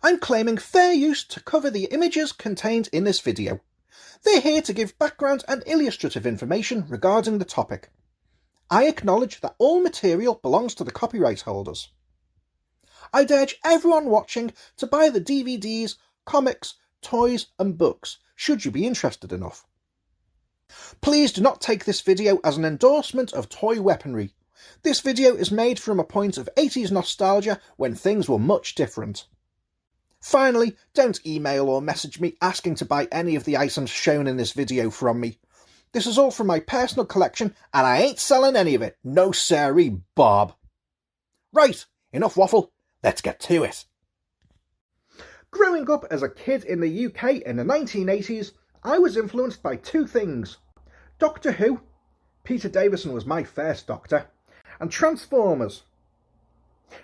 I'm claiming fair use to cover the images contained in this video. They're here to give background and illustrative information regarding the topic. I acknowledge that all material belongs to the copyright holders. I'd urge everyone watching to buy the DVDs, comics, toys and books, should you be interested enough. Please do not take this video as an endorsement of toy weaponry. This video is made from a point of 80s nostalgia when things were much different. Finally, don't email or message me asking to buy any of the items shown in this video from me. This is all from my personal collection and I ain't selling any of it. No siree, Bob. Right, enough waffle, let's get to it. Growing up as a kid in the UK in the 1980s, I was influenced by two things. Doctor Who, Peter Davison was my first Doctor, and Transformers.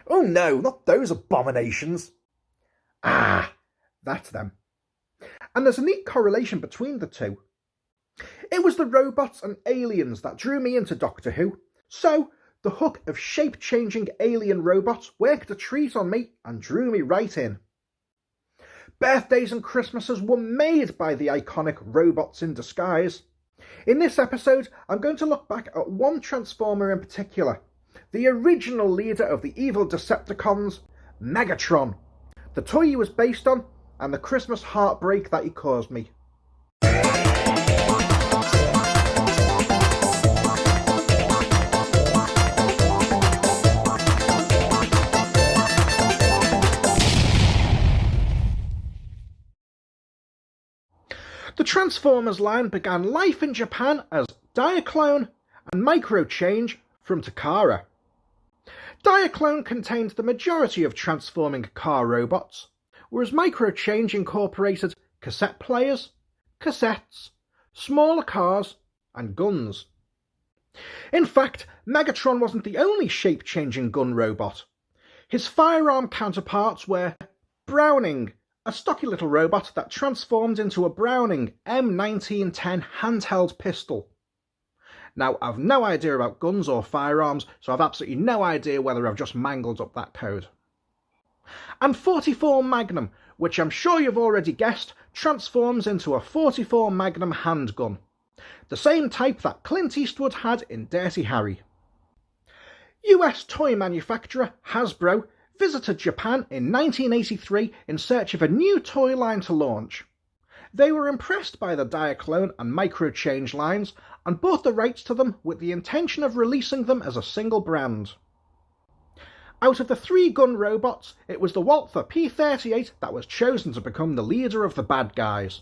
Oh no, not those abominations. Ah, that's them. And there's a neat correlation between the two. It was the robots and aliens that drew me into Doctor Who, so the hook of shape-changing alien robots worked a treat on me and drew me right in. Birthdays and Christmases were made by the iconic robots in disguise. In this episode, I'm going to look back at one Transformer in particular, the original leader of the evil Decepticons, Megatron, the toy he was based on, and the Christmas heartbreak that he caused me. The Transformers line began life in Japan as Diaclone and Microchange from Takara. Diaclone contained the majority of transforming car robots, whereas Microchange incorporated cassette players, cassettes, smaller cars, and guns. In fact, Megatron wasn't the only shape-changing gun robot. His firearm counterparts were Browning, a stocky little robot that transformed into a Browning M1910 handheld pistol. Now, I've no idea about guns or firearms, so I've absolutely no idea whether I've just mangled up that code. And 44 Magnum, which I'm sure you've already guessed, transforms into a 44 Magnum handgun, the same type that Clint Eastwood had in Dirty Harry. US toy manufacturer Hasbro visited Japan in 1983 in search of a new toy line to launch. They were impressed by the Diaclone and Microchange lines and bought the rights to them with the intention of releasing them as a single brand. Out of the three gun robots, it was the Walther P38 that was chosen to become the leader of the bad guys.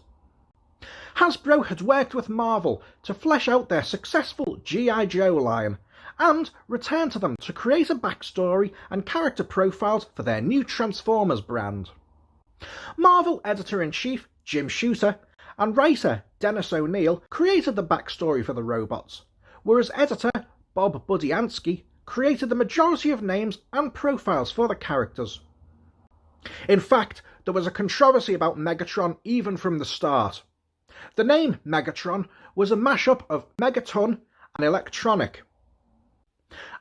Hasbro had worked with Marvel to flesh out their successful G.I. Joe line, and return to them to create a backstory and character profiles for their new Transformers brand. Marvel editor-in-chief Jim Shooter and writer Dennis O'Neil created the backstory for the robots, whereas editor Bob Budiansky created the majority of names and profiles for the characters. In fact, there was a controversy about Megatron even from the start. The name Megatron was a mashup of Megaton and electronic.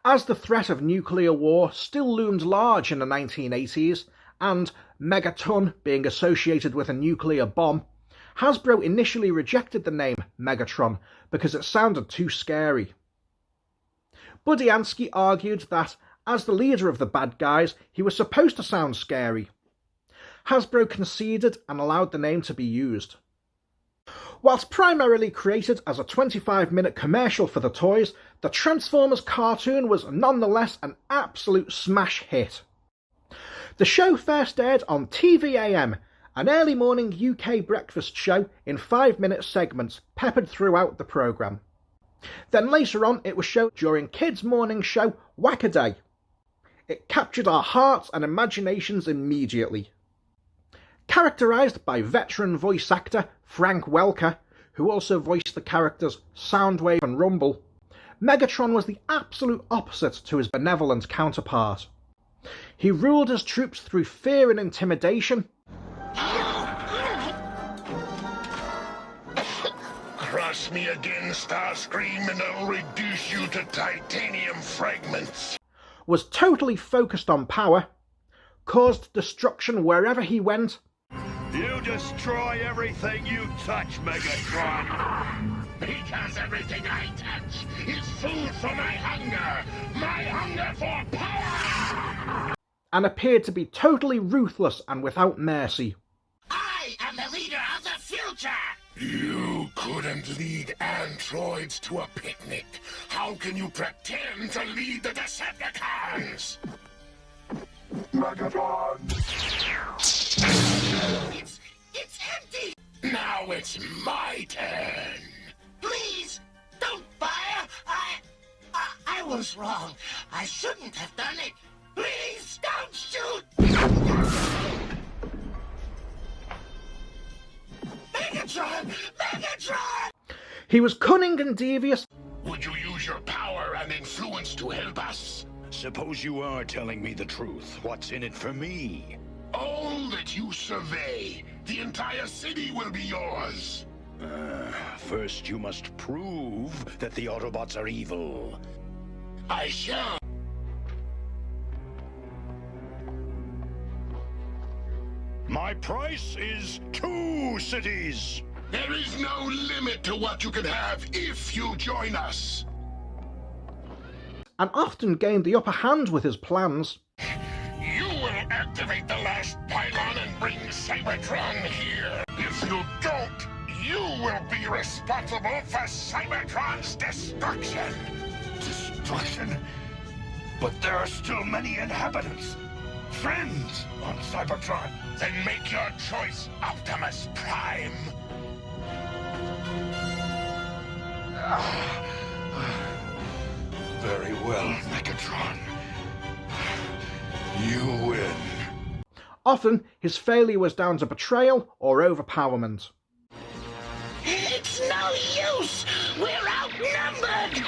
As the threat of nuclear war still loomed large in the 1980s, and Megaton being associated with a nuclear bomb, Hasbro initially rejected the name Megatron because it sounded too scary. Budiansky argued that, as the leader of the bad guys, he was supposed to sound scary. Hasbro conceded and allowed the name to be used. Whilst primarily created as a 25-minute commercial for the toys, the Transformers cartoon was nonetheless an absolute smash hit. The show first aired on TV-AM, an early morning UK breakfast show in 5-minute segments peppered throughout the programme. Then later on it was shown during kids' morning show Whack-A-Day. It captured our hearts and imaginations immediately. Characterised by veteran voice actor Frank Welker, who also voiced the characters Soundwave and Rumble, Megatron was the absolute opposite to his benevolent counterpart. He ruled his troops through fear and intimidation. Cross me again, Starscream, and I'll reduce you to titanium fragments. Was totally focused on power, caused destruction wherever he went. You destroy everything you touch, Megatron! Because everything I touch is food for my hunger for power! And appeared to be totally ruthless and without mercy. I am the leader of the future! You couldn't lead androids to a picnic. How can you pretend to lead the Decepticons? Megatron! It's empty! Now it's my turn! Please, don't fire! I was wrong. I shouldn't have done it. Please, don't shoot! Megatron! Megatron! He was cunning and devious. Would you use your power and influence to help us? Suppose you are telling me the truth. What's in it for me? All that you survey, the entire city will be yours. First you must prove that the Autobots are evil. I shall. My price is 2 cities! There is no limit to what you can have if you join us. And often gained the upper hand with his plans. You will activate the last pylon and bring Cybertron here. If you don't, you will be responsible for Cybertron's destruction. Destruction? But there are still many inhabitants. Friends on Cybertron. Then make your choice, Optimus Prime. Very well, Megatron. You win. Often, his failure was down to betrayal or overpowerment. It's no use! We're outnumbered!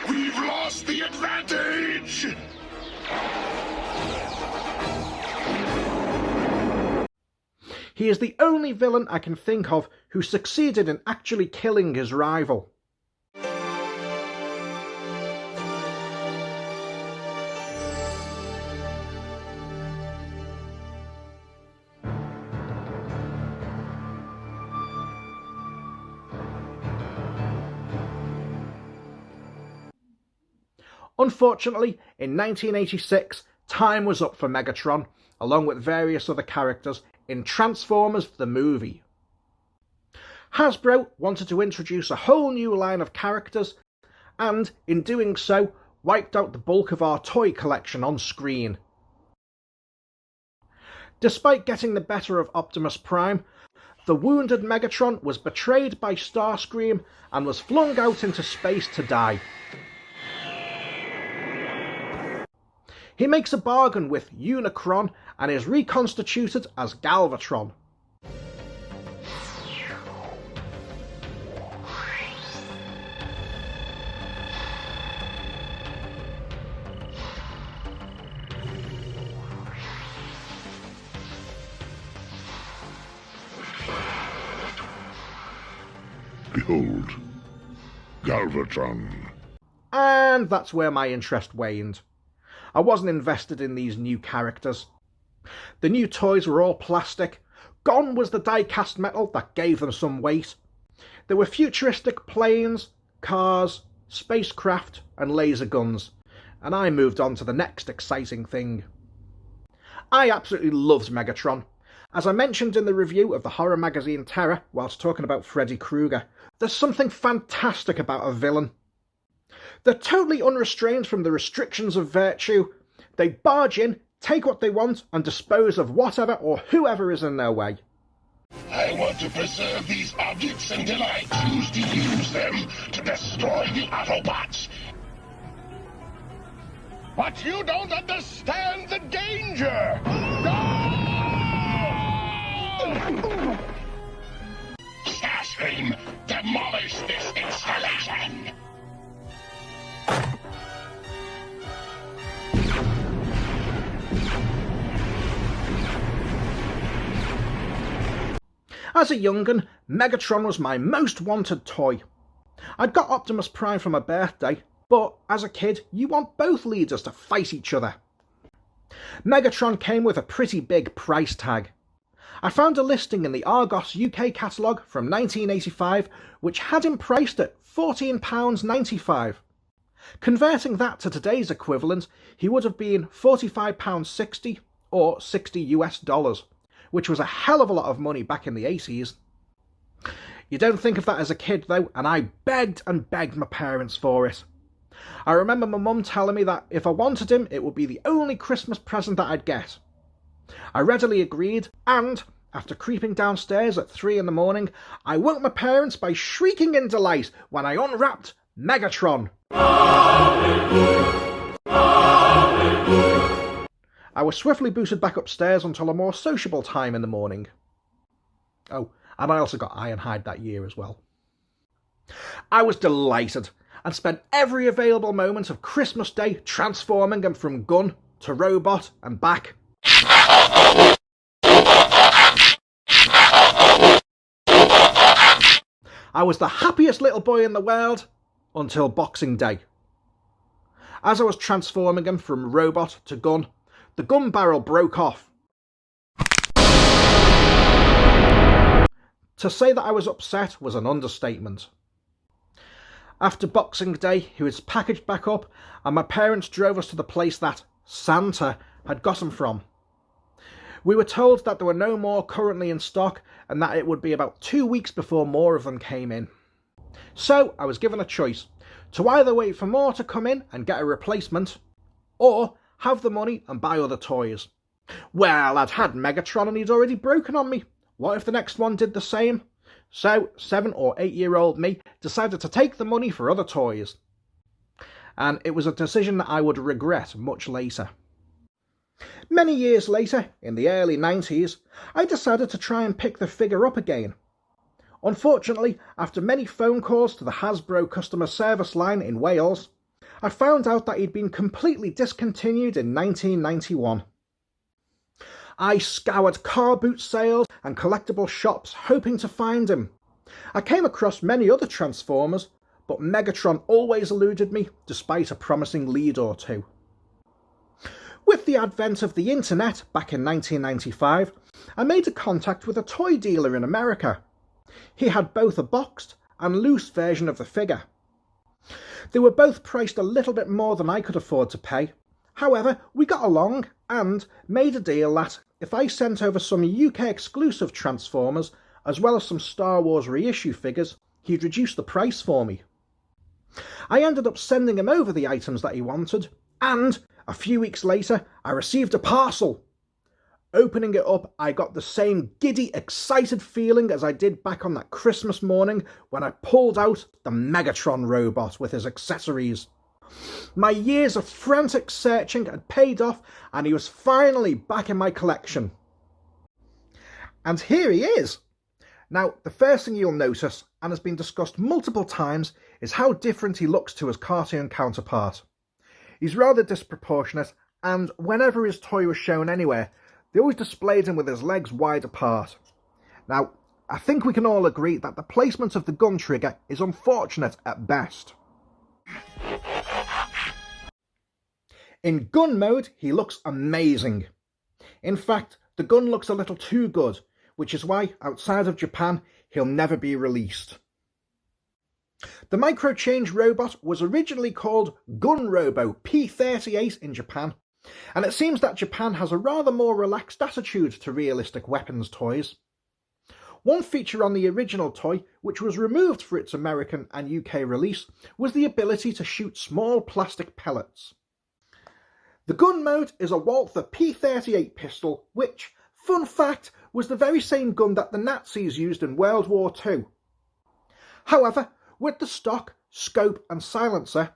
We've lost the advantage! He is the only villain I can think of who succeeded in actually killing his rival. Unfortunately, in 1986, time was up for Megatron, along with various other characters, in Transformers the movie. Hasbro wanted to introduce a whole new line of characters, and in doing so, wiped out the bulk of our toy collection on screen. Despite getting the better of Optimus Prime, the wounded Megatron was betrayed by Starscream and was flung out into space to die. He makes a bargain with Unicron and is reconstituted as Galvatron. Behold, Galvatron. And that's where my interest waned. I wasn't invested in these new characters. The new toys were all plastic. Gone was the die-cast metal that gave them some weight. There were futuristic planes, cars, spacecraft and laser guns, and I moved on to the next exciting thing. I absolutely loved Megatron. As I mentioned in the review of the horror magazine Terror whilst talking about Freddy Krueger, there's something fantastic about a villain. They're totally unrestrained from the restrictions of virtue. They barge in, take what they want, and dispose of whatever or whoever is in their way. I want to preserve these objects until I choose to use them to destroy the Autobots. But you don't understand the danger! Starscream, demolish this installation! As a young'un, Megatron was my most wanted toy. I'd got Optimus Prime for my birthday, but as a kid, you want both leaders to fight each other. Megatron came with a pretty big price tag. I found a listing in the Argos UK catalogue from 1985 which had him priced at £14.95. Converting that to today's equivalent, he would have been £45.60 or $60 US, which was a hell of a lot of money back in the 80s. You don't think of that as a kid though, and I begged and begged my parents for it. I remember my mum telling me that if I wanted him, it would be the only Christmas present that I'd get. I readily agreed, and after creeping downstairs at 3 in the morning, I woke my parents by shrieking in delight when I unwrapped Megatron. I was swiftly booted back upstairs until a more sociable time in the morning. Oh, and I also got Ironhide that year as well. I was delighted and spent every available moment of Christmas Day transforming him from gun to robot and back. I was the happiest little boy in the world until Boxing Day. As I was transforming him from robot to gun, the gun barrel broke off. To say that I was upset was an understatement. After Boxing Day, he was packaged back up and my parents drove us to the place that Santa had got him from. We were told that there were no more currently in stock and that it would be about 2 weeks before more of them came in. So I was given a choice to either wait for more to come in and get a replacement, or have the money and buy other toys. Well, I'd had Megatron and he'd already broken on me. What if the next one did the same? So 7 or 8 year old me decided to take the money for other toys. And it was a decision that I would regret much later. Many years later, in the early 90s, I decided to try and pick the figure up again. Unfortunately, after many phone calls to the Hasbro customer service line in Wales, I found out that he'd been completely discontinued in 1991. I scoured car boot sales and collectible shops hoping to find him. I came across many other Transformers, but Megatron always eluded me despite a promising lead or two. With the advent of the internet back in 1995, I made a contact with a toy dealer in America. He had both a boxed and loose version of the figure. They were both priced a little bit more than I could afford to pay. However, we got along and made a deal that if I sent over some UK exclusive Transformers as well as some Star Wars reissue figures, he'd reduce the price for me. I ended up sending him over the items that he wanted, and a few weeks later I received a parcel. Opening it up, I got the same giddy, excited feeling as I did back on that Christmas morning when I pulled out the Megatron robot with his accessories. My years of frantic searching had paid off and he was finally back in my collection. And here he is! Now, the first thing you'll notice, and has been discussed multiple times, is how different he looks to his cartoon counterpart. He's rather disproportionate, and whenever his toy was shown anywhere, they always displayed him with his legs wide apart. Now, I think we can all agree that the placement of the gun trigger is unfortunate at best. In gun mode, he looks amazing. In fact, the gun looks a little too good, which is why, outside of Japan, he'll never be released. The micro-change robot was originally called Gun Robo P38 in Japan, and it seems that Japan has a rather more relaxed attitude to realistic weapons toys. One feature on the original toy, which was removed for its American and UK release, was the ability to shoot small plastic pellets. The gun mode is a Walther P38 pistol, which, fun fact, was the very same gun that the Nazis used in World War II. However, with the stock, scope and silencer,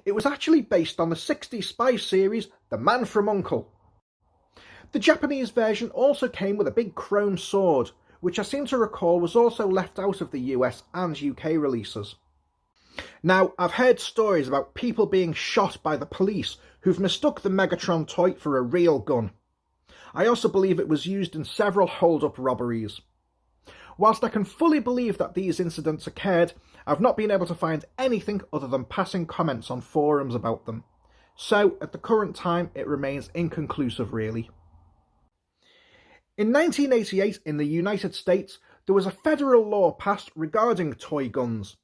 it was actually based on the 60s spy series The Man from U.N.C.L.E. The Japanese version also came with a big chrome sword, which I seem to recall was also left out of the US and UK releases. Now, I've heard stories about people being shot by the police who've mistook the Megatron toy for a real gun. I also believe it was used in several hold-up robberies. Whilst I can fully believe that these incidents occurred, I've not been able to find anything other than passing comments on forums about them. So, at the current time, it remains inconclusive really. In 1988, in the United States, there was a federal law passed regarding toy guns.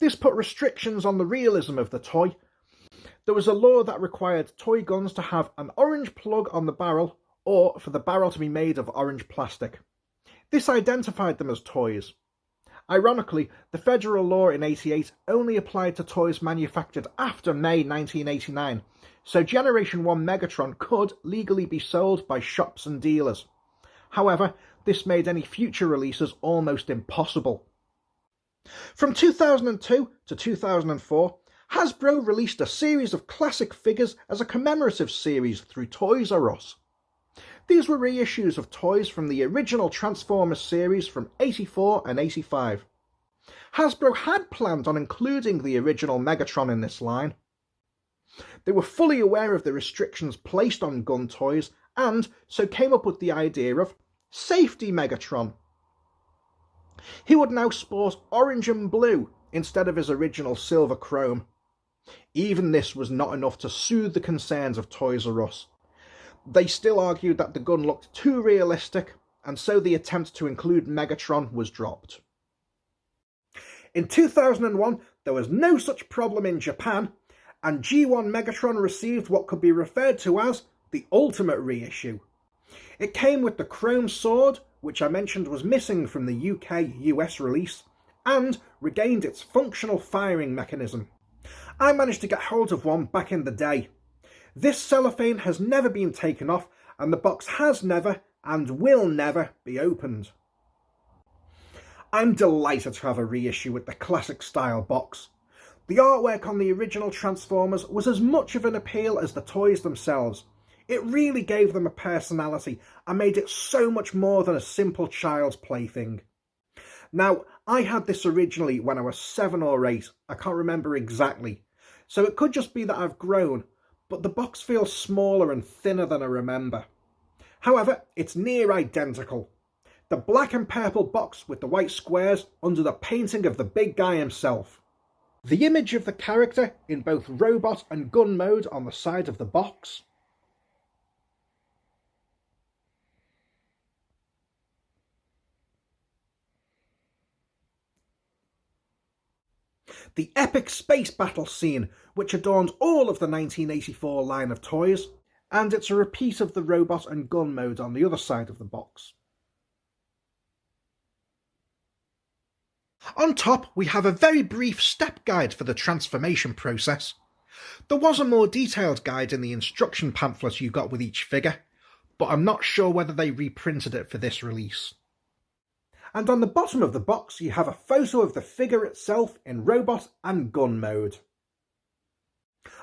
This put restrictions on the realism of the toy. There was a law that required toy guns to have an orange plug on the barrel, or for the barrel to be made of orange plastic. This identified them as toys. Ironically, the federal law in 88 only applied to toys manufactured after May 1989, so Generation 1 Megatron could legally be sold by shops and dealers. However, this made any future releases almost impossible. From 2002 to 2004, Hasbro released a series of classic figures as a commemorative series through Toys R Us. These were reissues of toys from the original Transformers series from 84 and 85. Hasbro had planned on including the original Megatron in this line. They were fully aware of the restrictions placed on gun toys and so came up with the idea of Safety Megatron. He would now sport orange and blue instead of his original silver chrome. Even this was not enough to soothe the concerns of Toys R Us. They still argued that the gun looked too realistic, and so the attempt to include Megatron was dropped. In 2001, there was no such problem in Japan, and G1 Megatron received what could be referred to as the ultimate reissue. It came with the chrome sword, which I mentioned was missing from the UK-US release, and regained its functional firing mechanism. I managed to get hold of one back in the day. This cellophane has never been taken off, and the box has never and will never be opened. I'm delighted to have a reissue with the classic style box. The artwork on the original Transformers was as much of an appeal as the toys themselves. It really gave them a personality and made it so much more than a simple child's plaything. Now, I had this originally when I was 7 or 8, I can't remember exactly, so it could just be that I've grown, but the box feels smaller and thinner than I remember. However, it's near identical. The black and purple box with the white squares under the painting of the big guy himself. The image of the character in both robot and gun mode on the side of the box. The epic space battle scene, which adorned all of the 1984 line of toys, and it's a repeat of the robot and gun mode on the other side of the box. On top, we have a very brief step guide for the transformation process. There was a more detailed guide in the instruction pamphlet you got with each figure, but I'm not sure whether they reprinted it for this release. And on the bottom of the box you have a photo of the figure itself in robot and gun mode.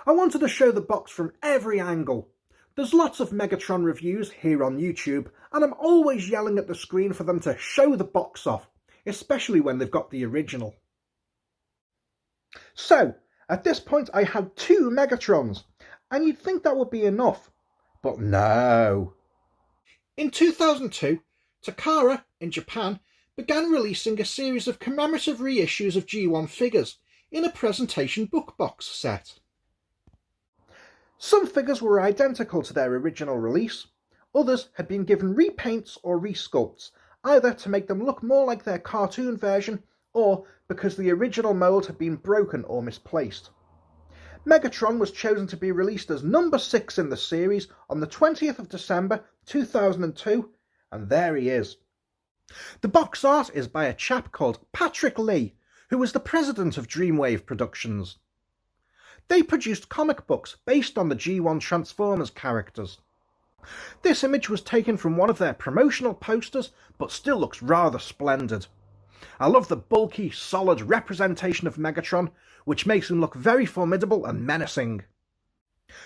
I wanted to show the box from every angle. There's lots of Megatron reviews here on YouTube, and I'm always yelling at the screen for them to show the box off, especially when they've got the original. So, at this point I had 2 Megatrons, and you'd think that would be enough, but no. In 2002, Takara, in Japan, began releasing a series of commemorative reissues of G1 figures in a presentation book box set. Some figures were identical to their original release, others had been given repaints or resculpts, either to make them look more like their cartoon version or because the original mould had been broken or misplaced. Megatron was chosen to be released as number 6 in the series on the 20th of December 2002, and there he is. The box art is by a chap called Patrick Lee, who was the president of Dreamwave Productions. They produced comic books based on the G1 Transformers characters. This image was taken from one of their promotional posters, but still looks rather splendid. I love the bulky, solid representation of Megatron, which makes him look very formidable and menacing.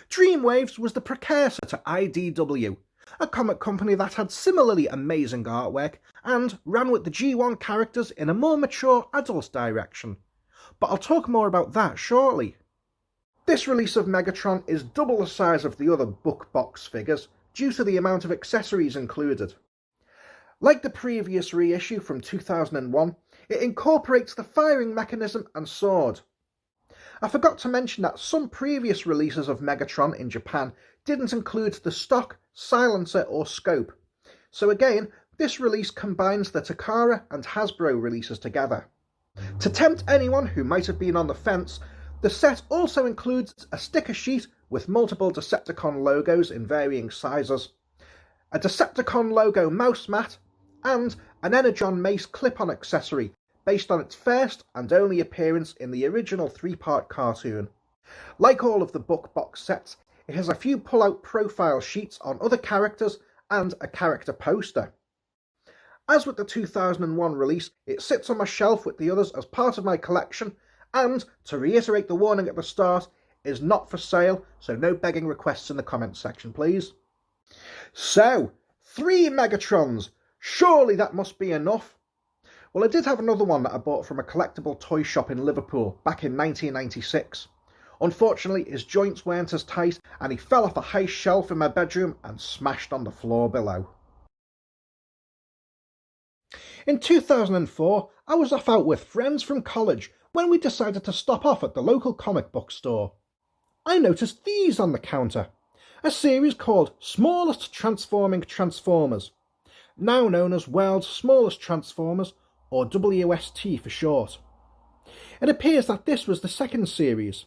Dreamwaves was the precursor to IDW, a comic company that had similarly amazing artwork and ran with the G1 characters in a more mature adult direction. But I'll talk more about that shortly. This release of Megatron is double the size of the other book box figures due to the amount of accessories included. Like the previous reissue from 2001, it incorporates the firing mechanism and sword. I forgot to mention that some previous releases of Megatron in Japan didn't include the stock, silencer or scope, so again, this release combines the Takara and Hasbro releases together. To tempt anyone who might have been on the fence, the set also includes a sticker sheet with multiple Decepticon logos in varying sizes, a Decepticon logo mouse mat, and an Energon Mace clip-on accessory based on its first and only appearance in the original 3-part cartoon. Like all of the book box sets, it has a few pull-out profile sheets on other characters and a character poster. As with the 2001 release, it sits on my shelf with the others as part of my collection, and, to reiterate the warning at the start, is not for sale, so no begging requests in the comments section, please. So, 3 Megatrons. Surely that must be enough. Well, I did have another one that I bought from a collectible toy shop in Liverpool back in 1996. Unfortunately, his joints weren't as tight and he fell off a high shelf in my bedroom and smashed on the floor below. In 2004, I was off out with friends from college when we decided to stop off at the local comic book store. I noticed these on the counter, a series called Smallest Transforming Transformers, now known as World's Smallest Transformers, or WST for short. It appears that this was the second series.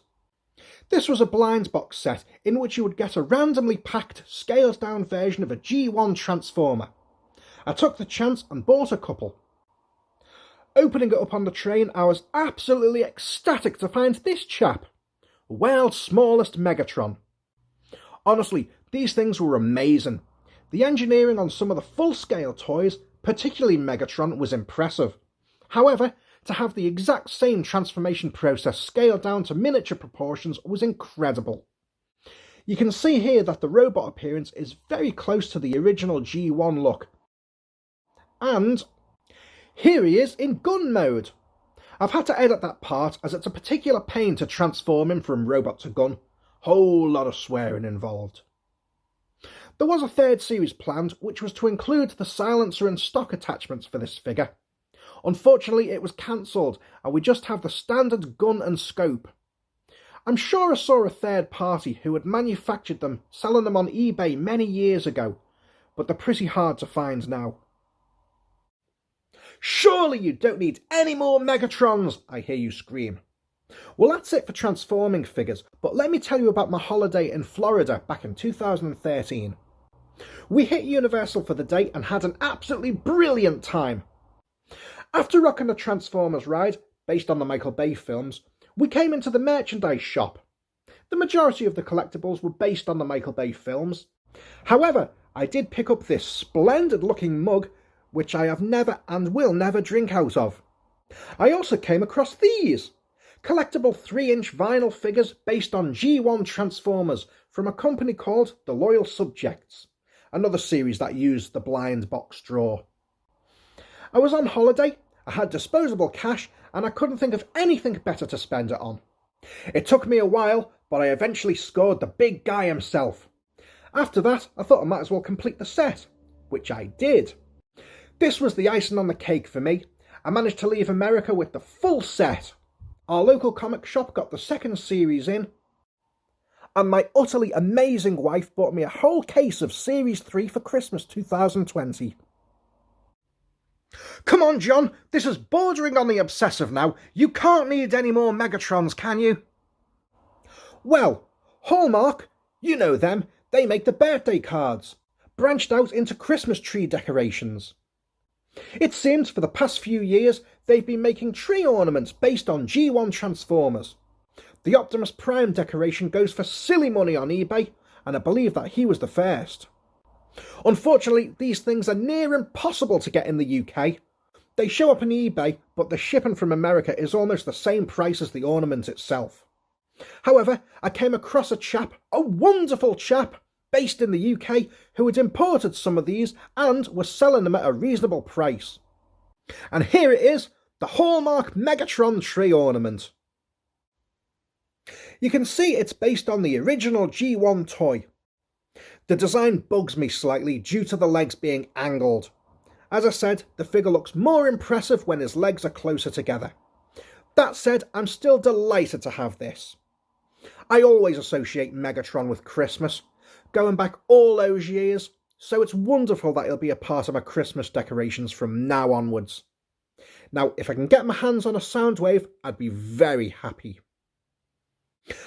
This was a blind box set in which you would get a randomly packed, scaled down version of a G1 Transformer. I took the chance and bought a couple. Opening it up on the train, I was absolutely ecstatic to find this chap, World's Smallest Megatron. Honestly, these things were amazing. The engineering on some of the full-scale toys, particularly Megatron, was impressive. However, to have the exact same transformation process scaled down to miniature proportions was incredible. You can see here that the robot appearance is very close to the original G1 look. And here he is in gun mode. I've had to edit that part as it's a particular pain to transform him from robot to gun. Whole lot of swearing involved. There was a third series planned, which was to include the silencer and stock attachments for this figure. Unfortunately, it was cancelled, and we just have the standard gun and scope. I'm sure I saw a third party who had manufactured them, selling them on eBay many years ago, but they're pretty hard to find now. Surely you don't need any more Megatrons, I hear you scream. Well, that's it for transforming figures, but let me tell you about my holiday in Florida back in 2013. We hit Universal for the day and had an absolutely brilliant time. After rocking the Transformers ride, based on the Michael Bay films, we came into the merchandise shop. The majority of the collectibles were based on the Michael Bay films. However, I did pick up this splendid looking mug, which I have never and will never drink out of. I also came across these collectible 3-inch vinyl figures based on G1 Transformers from a company called The Loyal Subjects, another series that used the blind box draw. I was on holiday, I had disposable cash, and I couldn't think of anything better to spend it on. It took me a while, but I eventually scored the big guy himself. After that, I thought I might as well complete the set, which I did. This was the icing on the cake for me. I managed to leave America with the full set. Our local comic shop got the second series in, and my utterly amazing wife bought me a whole case of Series 3 for Christmas 2020. Come on, John, this is bordering on the obsessive now. You can't need any more Megatrons, can you? Well, Hallmark, you know them, they make the birthday cards, branched out into Christmas tree decorations. It seems for the past few years they've been making tree ornaments based on G1 Transformers. The Optimus Prime decoration goes for silly money on eBay, and I believe that he was the first. Unfortunately, these things are near impossible to get in the UK. They show up on eBay, but the shipping from America is almost the same price as the ornament itself. However, I came across a chap, a wonderful chap, based in the UK, who had imported some of these and was selling them at a reasonable price. And here it is, the Hallmark Megatron tree ornament. You can see it's based on the original G1 toy. The design bugs me slightly due to the legs being angled. As I said, the figure looks more impressive when his legs are closer together. That said, I'm still delighted to have this. I always associate Megatron with Christmas, going back all those years, so it's wonderful that he'll be a part of my Christmas decorations from now onwards. Now, if I can get my hands on a Soundwave, I'd be very happy.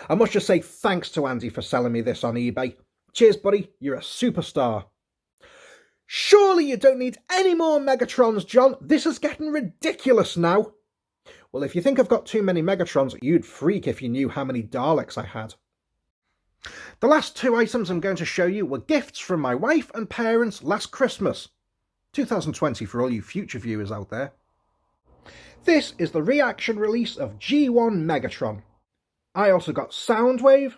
I must just say thanks to Andy for selling me this on eBay. Cheers, buddy, you're a superstar. Surely you don't need any more Megatrons, John. This is getting ridiculous now. Well, if you think I've got too many Megatrons, you'd freak if you knew how many Daleks I had. The last two items I'm going to show you were gifts from my wife and parents last Christmas. 2020 for all you future viewers out there. This is the reaction release of G1 Megatron. I also got Soundwave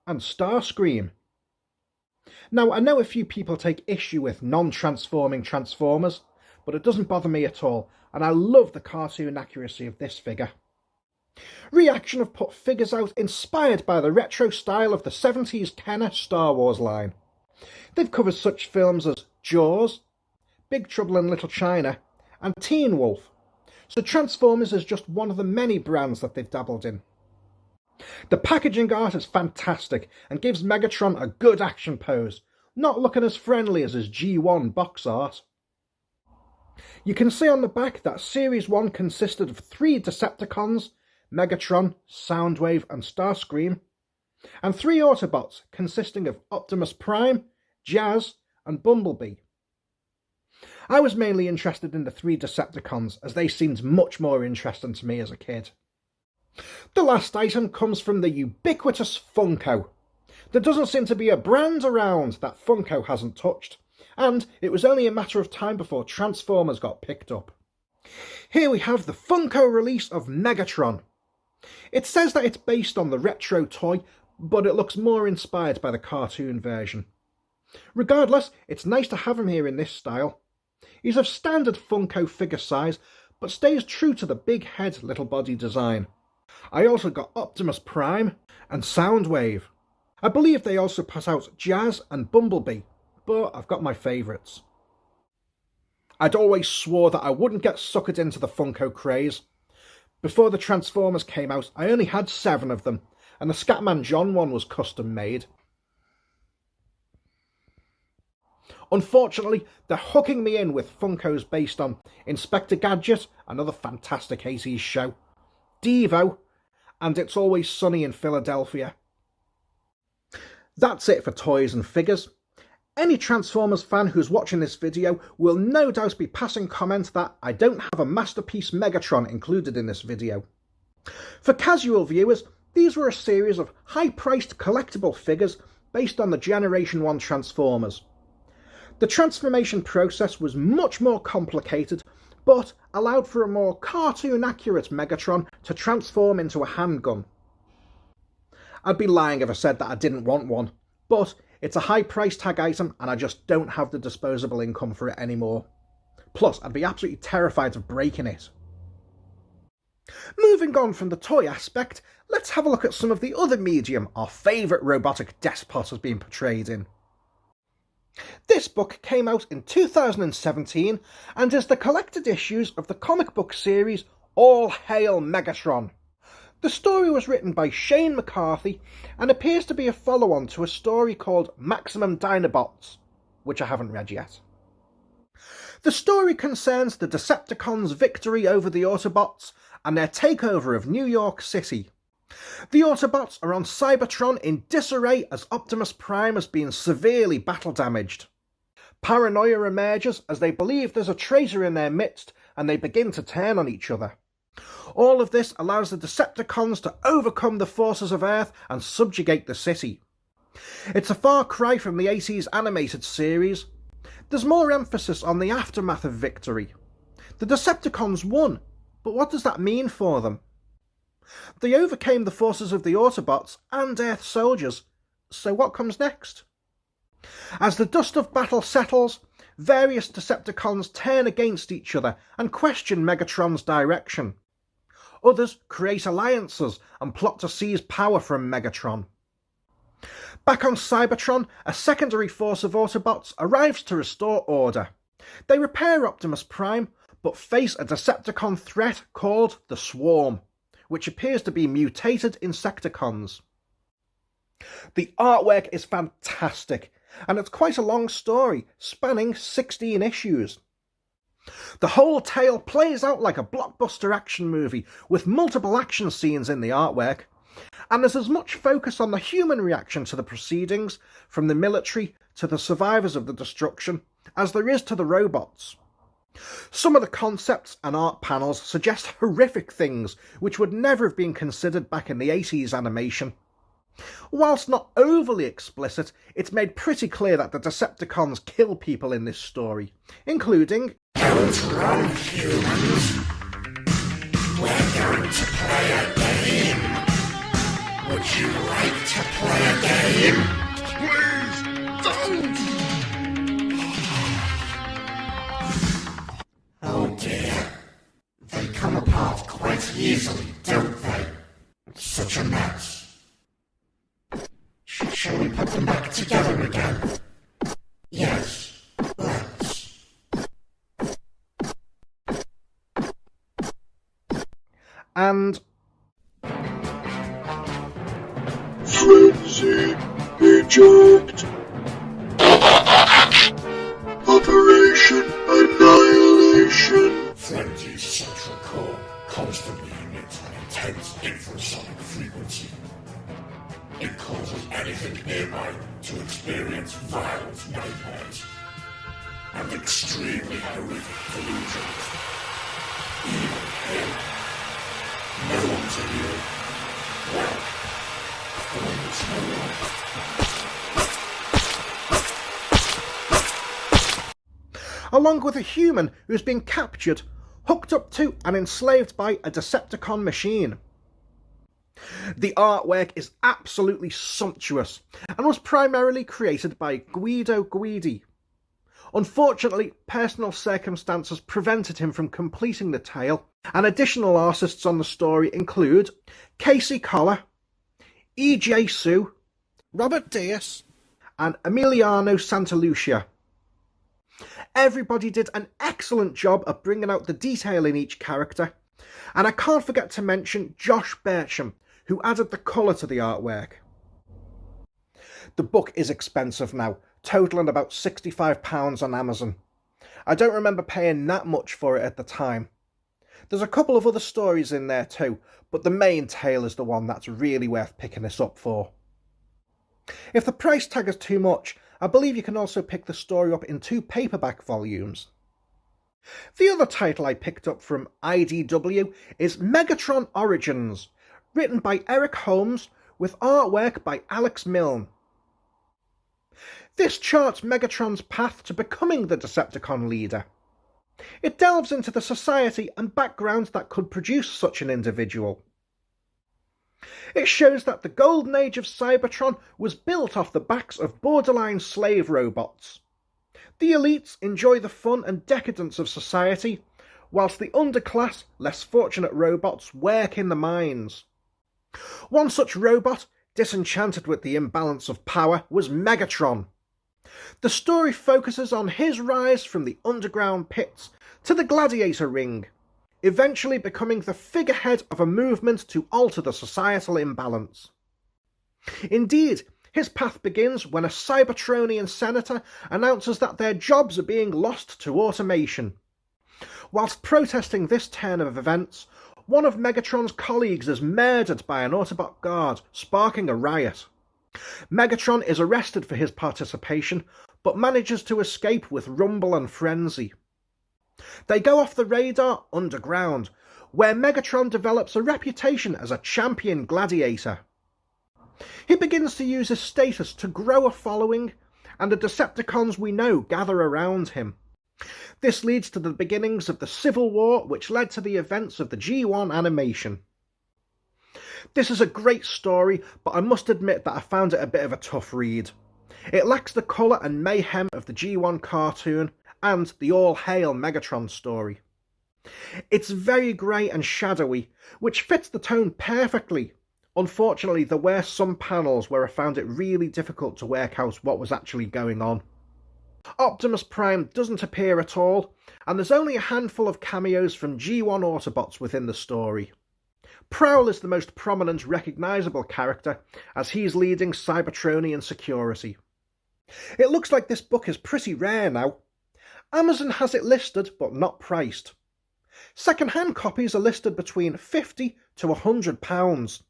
and Starscream. Now, I know a few people take issue with non-transforming Transformers, but it doesn't bother me at all, and I love the cartoon accuracy of this figure. Reaction have put figures out inspired by the retro style of the 70s Kenner Star Wars line. They've covered such films as Jaws, Big Trouble in Little China, and Teen Wolf, so Transformers is just one of the many brands that they've dabbled in. The packaging art is fantastic and gives Megatron a good action pose, not looking as friendly as his G1 box art. You can see on the back that Series 1 consisted of 3 Decepticons, Megatron, Soundwave and Starscream, and 3 Autobots consisting of Optimus Prime, Jazz and Bumblebee. I was mainly interested in the 3 Decepticons as they seemed much more interesting to me as a kid. The last item comes from the ubiquitous Funko. There doesn't seem to be a brand around that Funko hasn't touched, and it was only a matter of time before Transformers got picked up. Here we have the Funko release of Megatron. It says that it's based on the retro toy, but it looks more inspired by the cartoon version. Regardless, it's nice to have him here in this style. He's of standard Funko figure size, but stays true to the big head, little body design. I also got Optimus Prime and Soundwave. I believe they also put out Jazz and Bumblebee, but I've got my favourites. I'd always swore that I wouldn't get suckered into the Funko craze. Before the Transformers came out, I only had 7 of them, and the Scatman John one was custom made. Unfortunately, they're hooking me in with Funkos based on Inspector Gadget, another fantastic 80s show, Devo, and It's Always Sunny in Philadelphia. That's it for toys and figures. Any Transformers fan who's watching this video will no doubt be passing comment that I don't have a Masterpiece Megatron included in this video. For casual viewers, these were a series of high-priced collectible figures based on the Generation 1 Transformers. The transformation process was much more complicated, but allowed for a more cartoon-accurate Megatron to transform into a handgun. I'd be lying if I said that I didn't want one, but it's a high price tag item and I just don't have the disposable income for it anymore. Plus, I'd be absolutely terrified of breaking it. Moving on from the toy aspect, let's have a look at some of the other medium our favourite robotic despot has been portrayed in. This book came out in 2017 and is the collected issues of the comic book series All Hail Megatron. The story was written by Shane McCarthy and appears to be a follow-on to a story called Maximum Dinobots, which I haven't read yet. The story concerns the Decepticons' victory over the Autobots and their takeover of New York City. The Autobots are on Cybertron in disarray as Optimus Prime has been severely battle damaged. Paranoia emerges as they believe there's a traitor in their midst and they begin to turn on each other. All of this allows the Decepticons to overcome the forces of Earth and subjugate the city. It's a far cry from the 80s animated series. There's more emphasis on the aftermath of victory. The Decepticons won, but what does that mean for them? They overcame the forces of the Autobots and Earth soldiers, so what comes next? As the dust of battle settles, various Decepticons turn against each other and question Megatron's direction. Others create alliances and plot to seize power from Megatron. Back on Cybertron, a secondary force of Autobots arrives to restore order. They repair Optimus Prime, but face a Decepticon threat called the Swarm, which appears to be mutated Insecticons. The artwork is fantastic, and it's quite a long story, spanning 16 issues. The whole tale plays out like a blockbuster action movie, with multiple action scenes in the artwork, and there's as much focus on the human reaction to the proceedings, from the military to the survivors of the destruction, as there is to the robots. Some of the concepts and art panels suggest horrific things which would never have been considered back in the 80s animation. Whilst not overly explicit, it's made pretty clear that the Decepticons kill people in this story, including Don't run, humans. We're going to play a game. Would you like to play a game? Please, don't! Oh dear. They come apart quite easily, don't they? Such a mess. Shall we put them back together again? Yes, let's. and Frenzy eject. Operation Annihilation. Frenzy's central core constantly emits an intense infrasonic frequency. It causes anything nearby to experience violent nightmares and extremely horrific delusions. Even him. No one's immune. Well, almost no one. along with a human who's been captured, hooked up to and enslaved by a Decepticon machine. The artwork is absolutely sumptuous and was primarily created by Guido Guidi. Unfortunately, personal circumstances prevented him from completing the tale, and additional artists on the story include Casey Collar, E.J. Sue, Robert Diaz, and Emiliano Santalucia. Everybody did an excellent job of bringing out the detail in each character, and I can't forget to mention Josh Bertram, who added the colour to the artwork. The book is expensive now, totaling about £65 on Amazon. I don't remember paying that much for it at the time. There's a couple of other stories in there too, but the main tale is the one that's really worth picking this up for. If the price tag is too much, I believe you can also pick the story up in 2 paperback volumes. The other title I picked up from IDW is Megatron Origins, written by Eric Holmes with artwork by Alex Milne. This charts Megatron's path to becoming the Decepticon leader. It delves into the society and background that could produce such an individual. It shows that the golden age of Cybertron was built off the backs of borderline slave robots. The elites enjoy the fun and decadence of society, whilst the underclass, less fortunate robots work in the mines. One such robot, disenchanted with the imbalance of power, was Megatron. The story focuses on his rise from the underground pits to the gladiator ring, eventually becoming the figurehead of a movement to alter the societal imbalance. Indeed, his path begins when a Cybertronian senator announces that their jobs are being lost to automation. Whilst protesting this turn of events, one of Megatron's colleagues is murdered by an Autobot guard, sparking a riot. Megatron is arrested for his participation, but manages to escape with Rumble and Frenzy. They go off the radar underground, where Megatron develops a reputation as a champion gladiator. He begins to use his status to grow a following, and the Decepticons we know gather around him. This leads to the beginnings of the Civil War, which led to the events of the G1 animation. This is a great story, but I must admit that I found it a bit of a tough read. It lacks the colour and mayhem of the G1 cartoon and the all Hail Megatron story. It's very grey and shadowy, which fits the tone perfectly. Unfortunately, there were some panels where I found it really difficult to work out what was actually going on. Optimus Prime doesn't appear at all, and there's only a handful of cameos from G1 Autobots within the story. Prowl is the most prominent recognisable character, as he's leading Cybertronian security. It looks like this book is pretty rare now. Amazon has it listed, but not priced. Second-hand copies are listed between £50 to £100.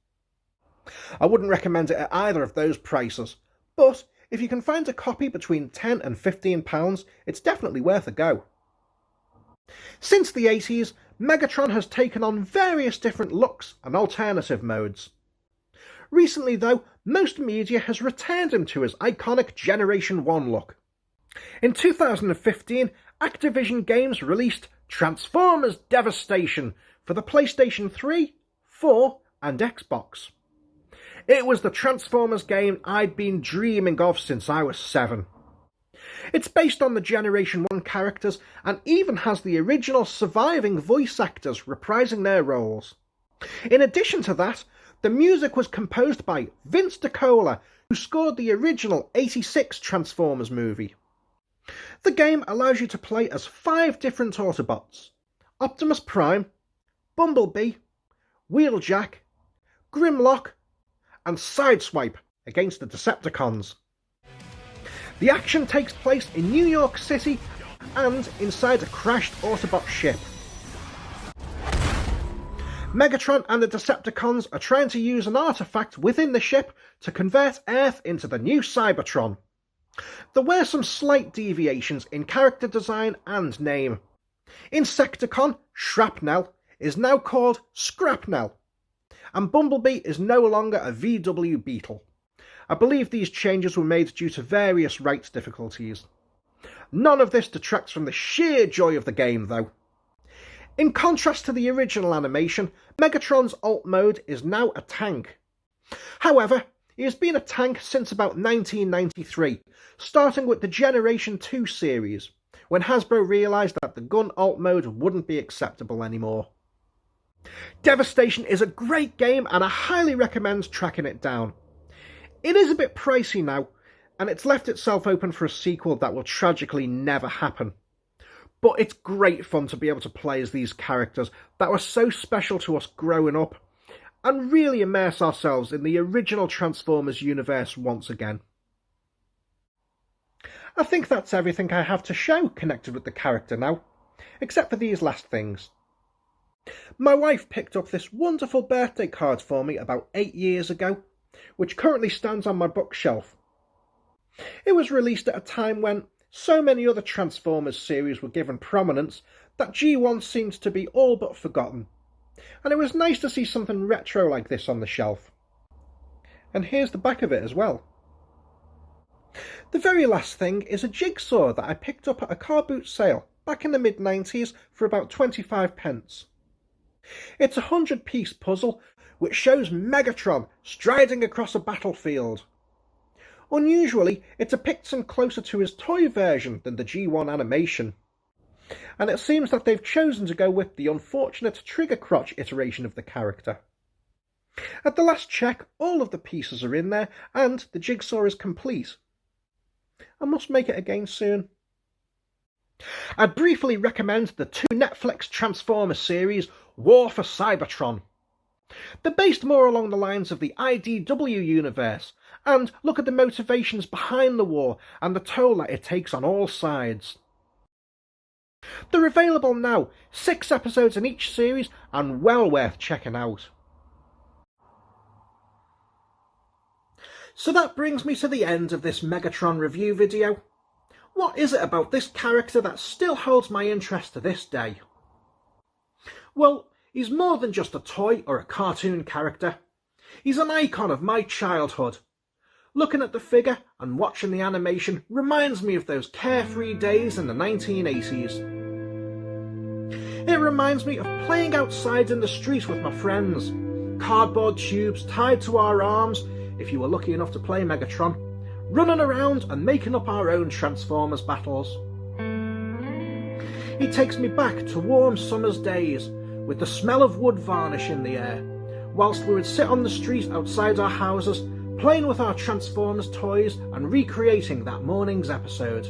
I wouldn't recommend it at either of those prices, but if you can find a copy between £10 and £15, it's definitely worth a go. Since the 80s, Megatron has taken on various different looks and alternative modes. Recently though, most media has returned him to his iconic Generation 1 look. In 2015, Activision Games released Transformers Devastation for the PlayStation 3, 4 and Xbox. It was the Transformers game I'd been dreaming of since I was 7. It's based on the Generation 1 characters and even has the original surviving voice actors reprising their roles. In addition to that, the music was composed by Vince DiCola, who scored the original '86 Transformers movie. The game allows you to play as 5 different Autobots: Optimus Prime, Bumblebee, Wheeljack, Grimlock, and Sideswipe against the Decepticons. The action takes place in New York City and inside a crashed Autobot ship. Megatron and the Decepticons are trying to use an artifact within the ship to convert Earth into the new Cybertron. There were some slight deviations in character design and name. Insecticon, Shrapnel, is now called Scrapnel, and Bumblebee is no longer a VW Beetle. I believe these changes were made due to various rights difficulties. None of this detracts from the sheer joy of the game though. In contrast to the original animation, Megatron's alt mode is now a tank. However, he has been a tank since about 1993, starting with the Generation 2 series, when Hasbro realised that the gun alt mode wouldn't be acceptable anymore. Devastation is a great game and I highly recommend tracking it down. It is a bit pricey now, and it's left itself open for a sequel that will tragically never happen. But it's great fun to be able to play as these characters that were so special to us growing up, and really immerse ourselves in the original Transformers universe once again. I think that's everything I have to show connected with the character now, except for these last things. My wife picked up this wonderful birthday card for me about 8 years ago, which currently stands on my bookshelf. It was released at a time when so many other Transformers series were given prominence that G1 seemed to be all but forgotten, and it was nice to see something retro like this on the shelf. And here's the back of it as well. The very last thing is a Jigsaw that I picked up at a car boot sale back in the mid-90s for about 25p. It's a 100-piece puzzle which shows Megatron striding across a battlefield. Unusually, it depicts him closer to his toy version than the G1 animation, and it seems that they've chosen to go with the unfortunate trigger crotch iteration of the character. At the last check, all of the pieces are in there, and the Jigsaw is complete. I must make it again soon. I'd briefly recommend the 2 Netflix Transformers series, War for Cybertron. They're based more along the lines of the IDW universe, and look at the motivations behind the war and the toll that it takes on all sides. They're available now, 6 episodes in each series, and well worth checking out. So that brings me to the end of this Megatron review video. What is it about this character that still holds my interest to this day? Well, he's more than just a toy or a cartoon character. He's an icon of my childhood. Looking at the figure and watching the animation reminds me of those carefree days in the 1980s. It reminds me of playing outside in the street with my friends, cardboard tubes tied to our arms if you were lucky enough to play Megatron, running around and making up our own Transformers battles. He takes me back to warm summer's days, with the smell of wood varnish in the air, whilst we would sit on the street outside our houses, playing with our Transformers toys and recreating that morning's episode.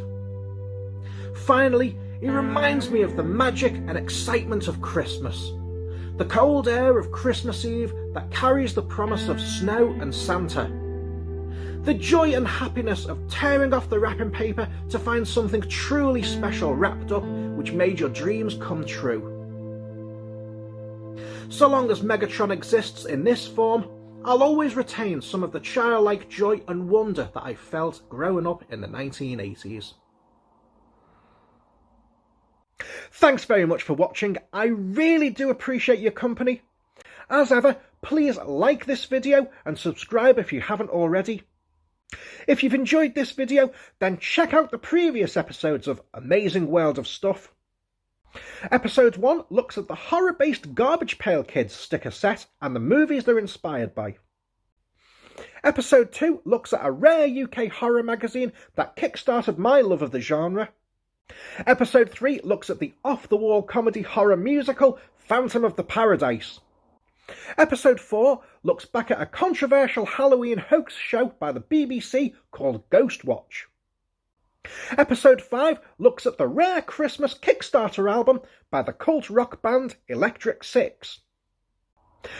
Finally, he reminds me of the magic and excitement of Christmas. The cold air of Christmas Eve that carries the promise of snow and Santa. The joy and happiness of tearing off the wrapping paper to find something truly special wrapped up which made your dreams come true. So long as Megatron exists in this form, I'll always retain some of the childlike joy and wonder that I felt growing up in the 1980s. Thanks very much for watching. I really do appreciate your company. As ever, please like this video and subscribe if you haven't already. If you've enjoyed this video, then check out the previous episodes of Amazing World of Stuff. Episode 1 looks at the horror-based Garbage Pail Kids sticker set and the movies they're inspired by. Episode 2 looks at a rare UK horror magazine that kickstarted my love of the genre. Episode 3 looks at the off-the-wall comedy horror musical Phantom of the Paradise. Episode 4 looks back at a controversial Halloween hoax show by the BBC called Ghostwatch. Episode 5 looks at the rare Christmas Kickstarter album by the cult rock band Electric Six.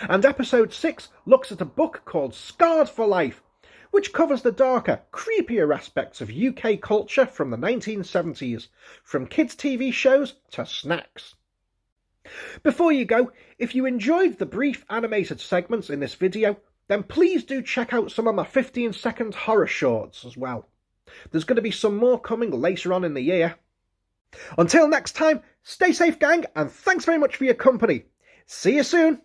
And Episode 6 looks at a book called Scarred for Life, which covers the darker, creepier aspects of UK culture from the 1970s, from kids' TV shows to snacks. Before you go, if you enjoyed the brief animated segments in this video, then please do check out some of my 15-second horror shorts as well. There's going to be some more coming later on in the year. Until next time, stay safe gang, and thanks very much for your company. See you soon!